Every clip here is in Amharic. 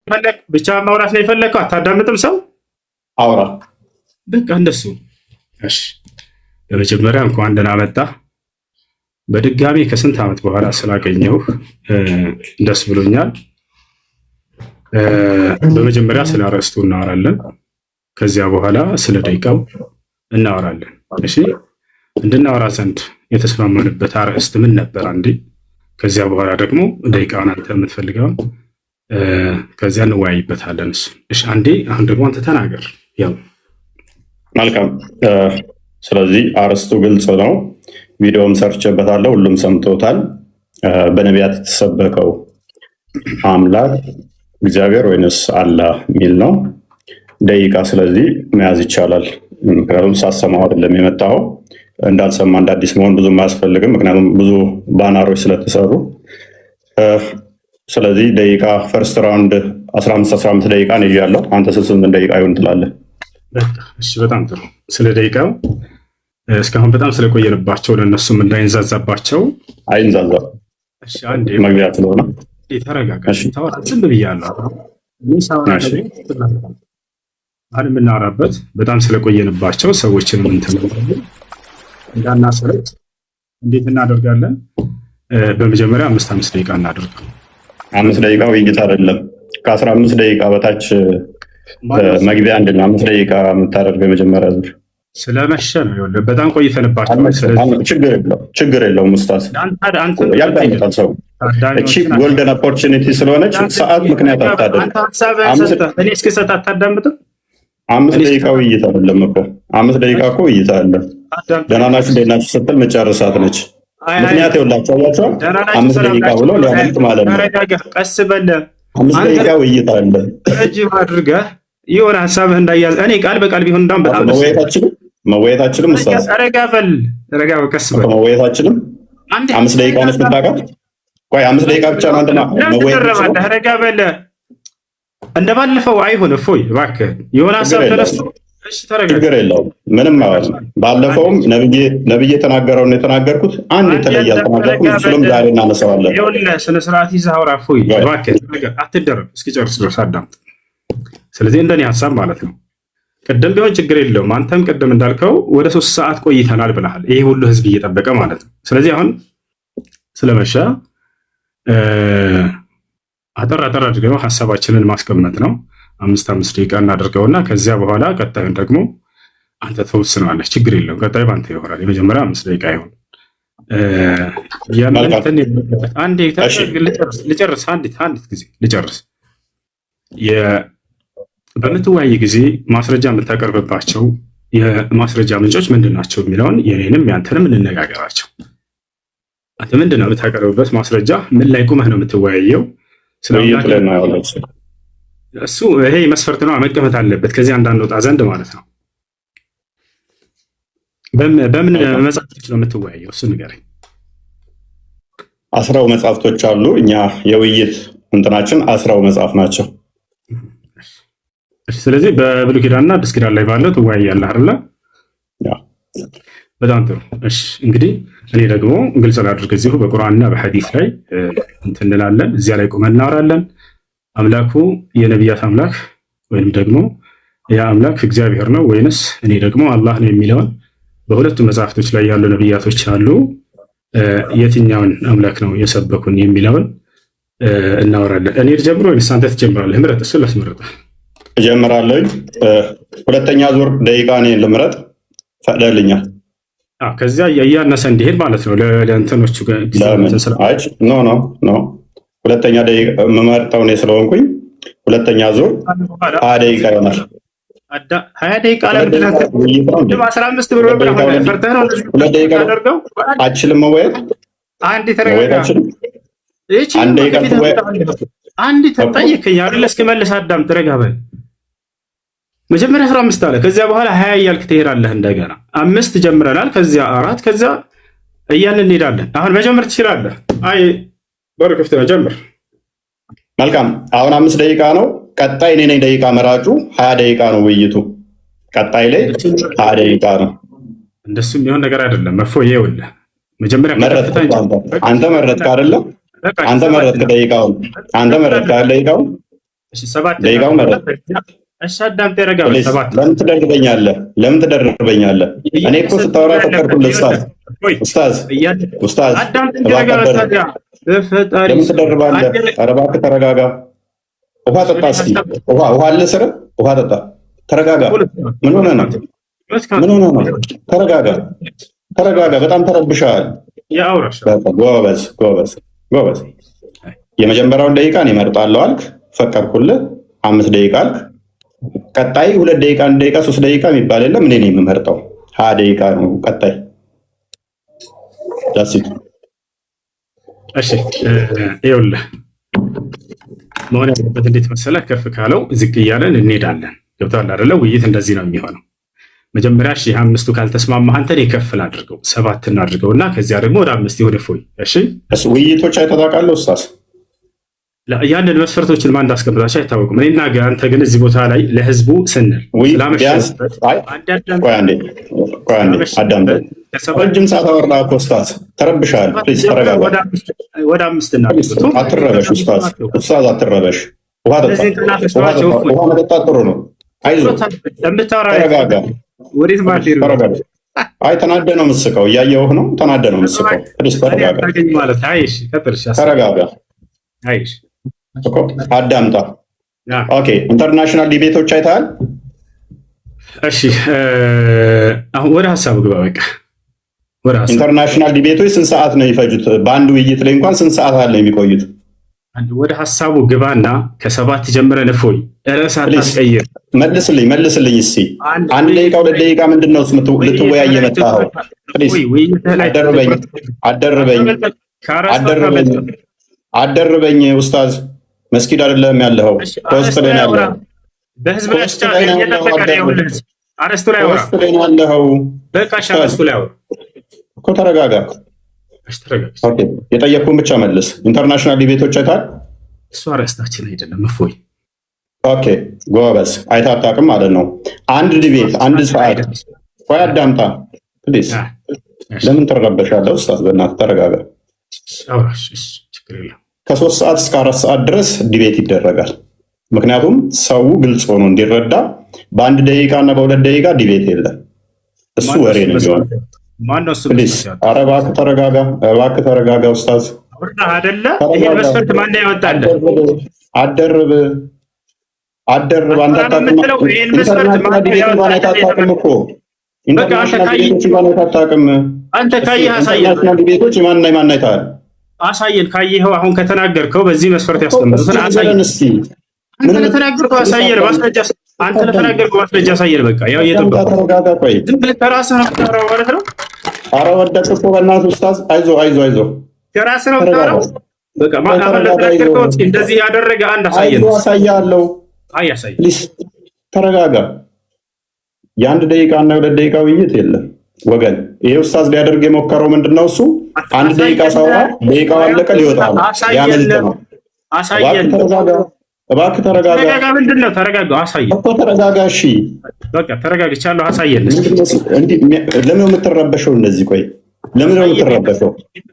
ብቻ ማውራት ነው የፈለግከው? አታዳምጥም ሰው? አውራ። በቃ እንደሱ። እሺ፣ በመጀመሪያ እንኳን ደህና መጣህ። በድጋሚ ከስንት ዓመት በኋላ ስላገኘሁ ደስ ብሎኛል። በመጀመሪያ ስለ አርዕስቱ እናወራለን። ከዚያ በኋላ ስለ ደቂቃው እናወራለን። እሺ፣ እንድናወራ ዘንድ የተስማማንበት አርዕስት ምን ነበር? አንዴ ከዚያ በኋላ ደግሞ ደቂቃውን አንተ የምትፈልገውን ከዚያ እንወያይበታለን። እሺ፣ አንዴ አሁን ደግሞ አንተ ተናገር። ያው መልካም። ስለዚህ አርዕስቱ ግልጽ ነው። ቪዲዮም ሰርቼበታለሁ፣ ሁሉም ሰምቶታል። በነቢያት የተሰበከው አምላክ እግዚአብሔር ወይንስ አላህ የሚል ነው። ደቂቃ ስለዚህ መያዝ ይቻላል። ምክንያቱም ሳሰማው አይደለም የመጣው። እንዳልሰማ እንደ አዲስ መሆን ብዙም አያስፈልግም፣ ምክንያቱም ብዙ ባናሮች ስለተሰሩ። ስለዚህ ደቂቃ ፈርስት ራውንድ 15 ደቂቃ ነው ይያለው። አንተ 8 ደቂቃ ይሁን ትላለህ? እሺ፣ በጣም ጥሩ። ስለ ደቂቃው እስካሁን በጣም ስለቆየንባቸው ለእነሱም እንዳይንዛዛባቸው። አይንዛዛም። እሺ፣ አንዴ መግቢያ ስለሆነ ተረጋጋ። ታወራ ዝም ብያለሁ። አሁን የምናወራበት በጣም ስለቆየንባቸው ሰዎችንም እንዳናሰለች እንዴት እናደርጋለን? በመጀመሪያ 5 ደቂቃ እናደርገው። 5 ደቂቃ ውይይት አይደለም። ከ15 ደቂቃ በታች መግቢያ አንድ ነው። 5 ደቂቃ የምታደርገው የመጀመሪያ ዙር ስለመሸ ነው። ይኸውልህ በጣም ቆይተንባቸው። ችግር የለውም ኡስታዝ፣ ያዳምጣል ሰው። እቺ ጎልደን ኦፖርቹኒቲ ስለሆነች ሰዓት ምክንያት አታደርግ። እኔ እስክሰጥ አታዳምጥም? 5 ደቂቃ ውይይት አይደለም እኮ 5 ደቂቃ እኮ ውይይት አለ። ደህና ናችሁ እንዴት ናችሁ ስትል መጨረሳት ነች። ምክንያት ይኸውላችሁ አያችሁ፣ 5 ደቂቃ ብሎ ሊያመልጥ ማለት ነው። ቀስ በለ 5 ደቂቃ ውይይት አለ። ረጅም አድርገህ የሆነ ሀሳብህ እንዳያዝ እኔ ቃል በቃል ቢሆን እንዳም በጣም መወያየታችንም ኡስታዝ ረጋ በል ቀስ በል መወያየታችንም 5 ደቂቃ ነች ብታውቃት። ቆይ 5 ደቂቃ ብቻ ነው አንተና መወያየት። ረጋ በል እንደባለፈው አይሆን። እፎይ እባክህ የሆነ ሀሳብ ተነስቶ እሺ፣ ተረጋጋ። ችግር የለውም ምንም ማለት ነው። ባለፈውም ነብዬ የተናገረውን ነው የተናገርኩት። አንድ የተለየ አልተናገርኩም። እሱንም ዛሬ እናነሳዋለን። ይኸውልህ ስነ ስርዓት ይዘህ አውራ። እፎይ እባክህ አትደረብ፣ እስኪጨርስ ድረስ አዳምጥ። ስለዚህ እንደኔ ሀሳብ ማለት ነው ቅድም ቢሆን ችግር የለውም። አንተም ቅድም እንዳልከው ወደ 3 ሰዓት ቆይተናል ብለሃል። ይሄ ሁሉ ህዝብ እየጠበቀ ማለት ነው። ስለዚህ አሁን ስለመሸ አጠር አድርገው ሀሳባችንን ማስቀመጥ ነው። 5 ደቂቃ እናደርገውና ከዚያ በኋላ ቀጣዩን ደግሞ አንተ ተወስነዋለህ። ችግር የለውም። ቀጣዩ በአንተ ይሆናል። የመጀመሪያ 5 ደቂቃ ይሆን። ልጨርስ። አንዲት ጊዜ ልጨርስ። በምትወያይ ጊዜ ማስረጃ የምታቀርብባቸው የማስረጃ ምንጮች ምንድን ናቸው የሚለውን የኔንም ያንተንም እንነጋገራቸው። አንተ ምንድን ነው የምታቀርብበት ማስረጃ? ምን ላይ ቁመህ ነው የምትወያየው? እሱ ይሄ መስፈርት ነው፣ መቀመጥ አለበት። ከዚህ እንዳንወጣ ዘንድ ማለት ነው። በምን መጽሐፍቶች ነው የምትወያየው? እሱ ንገረኝ። 10 መጽሐፍቶች አሉ። እኛ የውይይት እንትናችን 10 መጽሐፍ ናቸው። ስለዚህ በብሉይ ኪዳንና አዲስ ኪዳን ላይ ባለው ትወያያለህ አይደለ? በጣም ጥሩ። እሺ እንግዲህ እኔ ደግሞ ግልጽ ላድርግ። እዚሁ በቁርአንና በሐዲስ ላይ እንትን እንላለን። እዚያ ላይ ቁመን እናወራለን። አምላኩ የነቢያት አምላክ ወይም ደግሞ ያ አምላክ እግዚአብሔር ነው ወይንስ እኔ ደግሞ አላህ ነው የሚለውን በሁለቱ መጽሐፍቶች ላይ ያሉ ነቢያቶች አሉ። የትኛውን አምላክ ነው የሰበኩን የሚለውን እናወራለን። እኔ ልጀምር ወይንስ አንተ ትጀምራለህ? ምረጥ። እሱን ላስመርጥህ። እጀምራለሁ። 2ኛ ዙር ደቂቃ እኔን ልምረጥ ፈቅደልኛል። ከዚያ እያነሰ እንዲሄድ ማለት ነው። ለእንትኖቹ ኖ 2ኛ ደቂቃ የምመርጠው እኔ ስለሆንኩኝ 2ኛ ዙር 20 ደቂቃ ይሆናል። 20 ደቂቃ ለምንድነው 15 ብር ፈርተህ ነው? 2 ደቂቃ አችልም መወያየት። አንድ ተረጋጋ። አንድ ተጠየቀኝ አይደል? እስክመልስ አዳምጥ። ረጋ በል። መጀመሪያ 15 አለ፣ ከዚያ በኋላ 20 እያልክ ትሄዳለህ። እንደገና 5 ጀምረናል፣ ከዚያ 4፣ ከዚያ እያልን እንሄዳለን። አሁን መጀመር ትችላለህ። አይ በር ክፍት ነው፣ ጀምር። መልካም። አሁን 5 ደቂቃ ነው። ቀጣይ እኔ ነኝ ደቂቃ መራጩ። 20 ደቂቃ ነው ውይይቱ። ቀጣይ ላይ 20 ደቂቃ ነው። እንደሱ የሚሆን ነገር አይደለም። መፎዬ ይኸውልህ መጀመሪያ አንተ መረጥክ አይደለም? አንተ መረጥክ ደቂቃውን። እሺ ሰባት ደቂቃው መረጥ። እሺ አዳምጥ ያረጋው ሰባት ለምን ትደርበኛለህ? ለምን ትደርበኛለህ? እኔ እኮ ስታወራ ፈቀድኩልህ። ኡስታዝ አዳምጥ ያረጋው ታዲያ በፈጣሪ ለምን ትደርባለህ? ኧረ እባክህ ተረጋጋ። ውሃ ጠጣ እስኪ። ውሃ አለ ስር ውሃ ጠጣ። ተረጋጋ። ምን ሆነህ ነው? ተረጋጋ። በጣም ተረብሻል። ጎበዝ። የመጀመሪያውን ደቂቃ እኔ እመርጣለሁ አልክ፣ ፈቀድኩልህ። 5 ደቂቃ አልክ። ቀጣይ 2 ደቂቃ፣ 1 ደቂቃ፣ 3 ደቂቃ የሚባል የለም። እኔ ነኝ የምመርጠው። 20 ደቂቃ ነው ቀጣይ። እሺ ይኸውልህ መሆን ያለበት እንዴት መሰለህ? ከፍ ካለው ዝቅ እያለን እንሄዳለን። ገብቶሃል አይደለ? ውይይት እንደዚህ ነው የሚሆነው። መጀመሪያ 5ቱ ካልተስማማህ አንተ ከፍል አድርገው 7 እናድርገው እና ከዚያ ደግሞ ወደ 5 ይሁን እፎይ። እሺ ውይይቶች አይተጣቃለሁ ኡስታዝ ያንን መስፈርቶችን ማን እንዳስቀምጣቸው አይታወቅም። እኔና አንተ ግን እዚህ ቦታ ላይ ለህዝቡ ስንል ረጅም ሰዓት አወራህ እኮ ኡስታዝ፣ ተረብሻል። ፕሊዝ ተረጋጋ። ወደ 5 እናድርገው። አትረበሽ ኡስታዝ አትረበሽ። ውሃ መጠጣት ጥሩ ነው። አይዞህ ተረጋጋ። ወዴት ማድረግ አይ ተናደህ ነው የምትስቀው፣ እያየሁህ ነው። ተናደህ ነው የምትስቀው። ፕሊዝ ተረጋጋ። ተረጋጋ። አዳምጣ። ኦኬ ኢንተርናሽናል ዲቤቶች አይተሃል? እሺ አሁን ወደ ሀሳቡ ግባ። በቃ ኢንተርናሽናል ዲቤቶች ስንት ሰዓት ነው የሚፈጁት? በአንድ ውይይት ላይ እንኳን ስንት ሰዓት አለ የሚቆዩት? ወደ ሀሳቡ ግባና ከ7 ጀምረን እፎይ ርዕስ አታስቀይር። መልስልኝ እስኪ 1 ደቂቃ 2 ደቂቃ ምንድን ነው ልትወያይ የመጣኸው? አደርበኝ ኡስታዝ፣ መስጊድ አይደለም ያለኸው፣ ሆስት ላይ ነው ያለኸው። በህዝብ ላይ አረስቱ ላይ ያለኸው። በቃ አረስቱ ላይ እኮ ተረጋጋ። የጠየቅኩህን ብቻ መልስ። ኢንተርናሽናል ዲቤቶች አይተሃል? እሱ አረስታችን አይደለም እፎይ። ኦኬ ጎበዝ። አይተህ አታውቅም ማለት ነው። አንድ ዲቤት 1 ሰዓት። ቆይ አዳምጣ ፕሊዝ። ለምን ትረበሻለህ ኡስታዝ? በእናትህ ተረጋጋ። ከ3 ሰዓት እስከ 4 ሰዓት ድረስ ዲቤት ይደረጋል። ምክንያቱም ሰው ግልጽ ሆኖ እንዲረዳ በ1 ደቂቃ እና በ2 ደቂቃ ዲቤት የለም። እሱ ወሬ ነው የሚሆነው። ኧረ እባክህ ተረጋጋ ኡስታዝ። አይደለ ይሄ መስፈርት ማን ያወጣልህ? አደርብ አንተ አታውቅም። አንተ ካየህ አሳየን። ካየኸው አሁን ከተናገርከው በዚህ መስፈርት ያስቀምጡትን አሳየን። አንተ ለተናገርከው አሳየን። አንተ ለተናገርከው ማስረጃ አሳየን። በቃ ያው እየጠበቅኩ ዝም ብለህ ከራስህ ነው የምታወራው ማለት ነው። ኧረ ወደድክ እኮ በእናትህ ኡስታዝ። አይዞህ ከራስህ ነው የምታወራው። በቃ አሁን ለተናገርከው እንደዚህ ያደረገ አንድ አሳየን። አሳያለሁ። አሳየን። ፕሊዝ ተረጋጋ። የ1 ደቂቃ እና 2 ደቂቃ ውይይት የለም ወገን። ይሄ ኡስታዝ ሊያደርግ የሞከረው ምንድነው? እሱ 1 ደቂቃ ሳውራ ደቂቃው አለቀ ሊወጣ ነው። ያመልጥ ነው። አሳየን። እባክህ ተረጋጋ። ምንድነው? ተረጋጋ። አሳየን እኮ ተረጋጋ። እሺ በቃ ተረጋግቻለሁ። አሳየን። ለምን ነው የምትረበሸው? እንደዚህ ቆይ፣ ለምን ነው የምትረበሸው?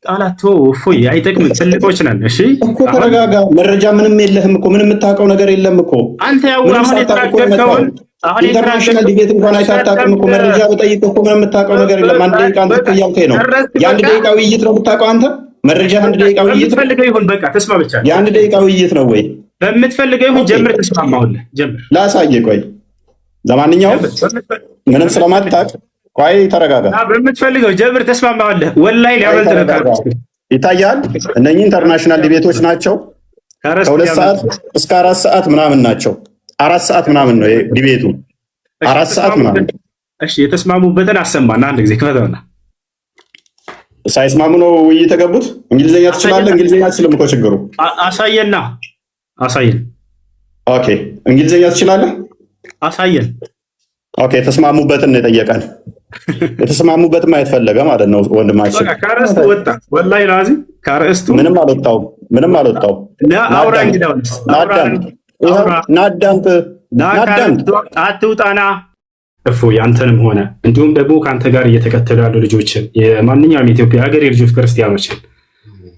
ቃላቶ እፎይ አይጠቅምም። ትልቆች ነን። እሺ እኮ ተረጋጋ። መረጃ ምንም የለህም እኮ፣ ምንም የምታውቀው ነገር የለም እኮ። አንተ ያው አሁን የተናገርከውን ኢንተርናሽናል ዲቤት እንኳን አይታጣቅም እኮ። መረጃ በጠይቅ እኮ ምንም የምታውቀው ነገር የለም። 1 ደቂቃ አንተ እኮ እያልከኝ ነው። የ1 ደቂቃ ውይይት ነው የምታውቀው አንተ። መረጃ 1 ደቂቃ ውይይት ፈልገው ይሁን በቃ ተስማምቻለሁ። የ1 ደቂቃ ውይይት ነው ወይ? በምትፈልገው ይሁን ጀምር። ተስማማሁልህ። ጀምር። ላሳየህ። ቆይ ለማንኛውም ምንም ስለማታውቅ ቆይ ተረጋጋ። በምትፈልገው ጀምር። ተስማማሁልህ። ወላሂ ሊያመልጥ ነው። ይታያል። እነኚህ ኢንተርናሽናል ዲቤቶች ናቸው። ከ2 ሰዓት እስከ 4 ሰዓት ምናምን ናቸው። 4 ሰዓት ምናምን ነው ዲቤቱ። 4 ሰዓት ምናምን። እሺ የተስማሙበትን አሰማና አንድ ጊዜ ክፈተውና። ሳይስማሙ ነው ውይይት የገቡት። እንግሊዝኛ ትችላለህ? እንግሊዝኛ አትችልም እኮ ችግሩ። አሳየን። ኦኬ እንግሊዝኛ ትችላለህ? አሳየን። ኦኬ የተስማሙበትን ነው የጠየቀን። የተስማሙበትን ማየት ፈለገ ማለት ነው ወንድማችን። ከርዕስቱ ወጣ። ወላሂ ላዚ ከርዕስቱ ምንም አልወጣው። ናዳምጥ አትውጣና እፎይ አንተንም ሆነ እንዲሁም ደግሞ ከአንተ ጋር እየተከተሉ ያሉ ልጆችን የማንኛውም የኢትዮጵያ ሀገሬ ልጆች ክርስቲያኖችን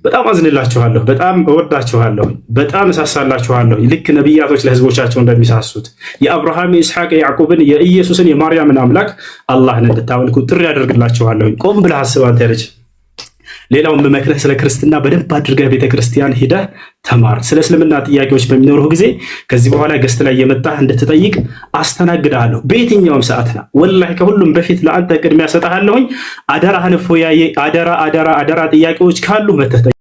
በጣም አዝንላችኋለሁ፣ በጣም እወዳችኋለሁ፣ በጣም እሳሳላችኋለሁ። ልክ ነቢያቶች ለህዝቦቻቸው እንደሚሳሱት የአብርሃም የኢስሐቅ የያዕቆብን የኢየሱስን የማርያምን አምላክ አላህን እንድታመልኩ ጥሪ ያደርግላችኋለሁ። ቆም ብለህ አስብ አንተ ልጅ። ሌላውን በመክረህ ስለ ክርስትና በደንብ አድርገህ ቤተክርስቲያን ሂደህ ተማር። ስለ እስልምና ጥያቄዎች በሚኖሩህ ጊዜ ከዚህ በኋላ ገስት ላይ የመጣህ እንድትጠይቅ አስተናግድሃለሁ በየትኛውም ሰዓትና ወላሂ ከሁሉም በፊት ለአንተ ቅድሚያ ሰጥሃለሁኝ። አደራህን ፎያዬ፣ አደራ ጥያቄዎች ካሉ መተህ